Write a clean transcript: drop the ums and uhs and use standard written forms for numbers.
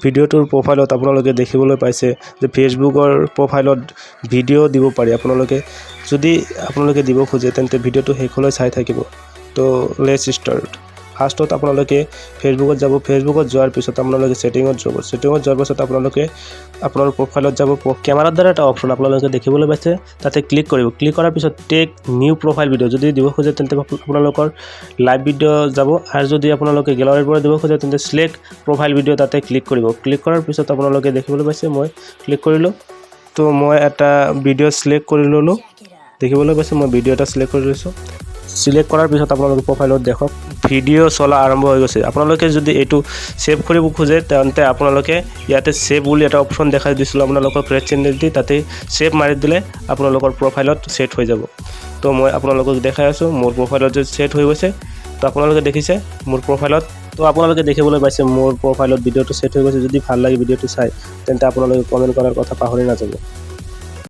ভিডিঅ'টোৰ প্ৰফাইলত আপোনালোকে দেখিবলৈ পাইছে যে ফেচবুকৰ প্ৰফাইলত ভিডিঅ' দিব পাৰি। যদি আপোনালোকে দিব খোজে তেন্তে ভিডিঅ'টো শেষলৈ চাই থাকিব। তো লেটছ ষ্টাৰ্ট। ফাৰ্ষ্টত আপোনালোকে ফেচবুকত যাব। ফেচবুকত যোৱাৰ পিছত আপোনালোকে ছেটিঙত যাব। ছেটিঙত যোৱাৰ পিছত আপোনালোকে আপোনাৰ প্ৰফাইলত যাব। কেমেৰাৰ দ্বাৰা এটা অপশ্যন আপোনালোকে দেখিবলৈ পাইছে, তাতে ক্লিক কৰিব। ক্লিক কৰাৰ পিছত টেক নিউ প্ৰফাইল ভিডিঅ' যদি দিব খোজে তেন্তে আপোনালোকৰ লাইভ ভিডিঅ' যাব, আৰু যদি আপোনালোকে গেলাৰীৰ পৰা দিব খোজে তেন্তে সিলেক্ট প্ৰফাইল ভিডিঅ' তাতে ক্লিক কৰিব। ক্লিক কৰাৰ পিছত আপোনালোকে দেখিবলৈ পাইছে মই ক্লিক কৰিলোঁ। তো মই এটা ভিডিঅ' সিলেক্ট কৰি ল'লোঁ। দেখিবলৈ পাইছে মই ভিডিঅ' এটা সিলেক্ট কৰি লৈছোঁ। সিলেক্ট কৰাৰ পিছত আপোনালোকে প্ৰফাইলত দেখক ভিডিঅ' চলা আৰম্ভ হৈ গৈছে। আপোনালোকে যদি এইটো সেভ কৰিব খোজে তেন্তে আপোনালোকে ইয়াতে সেভ বুলি এটা অপশ্যন দেখাই দিছিলোঁ আপোনালোকৰ ক্ৰেচ চেনেল দি, তাতে সেভ মাৰি দিলে আপোনালোকৰ প্ৰফাইলত সেট হৈ যাব। তো মই আপোনালোকক দেখাই আছোঁ মোৰ প্ৰফাইলত যে সেট হৈ গৈছে। তো আপোনালোকে দেখিছে মোৰ প্ৰফাইলত। তো আপোনালোকে দেখিবলৈ পাইছে মোৰ প্ৰফাইলত ভিডিঅ'টো সেট হৈ গৈছে। যদি ভাল লাগে ভিডিঅ'টো চাই তেন্তে আপোনালোকে কমেণ্ট কৰাৰ কথা পাহৰি নাযাব।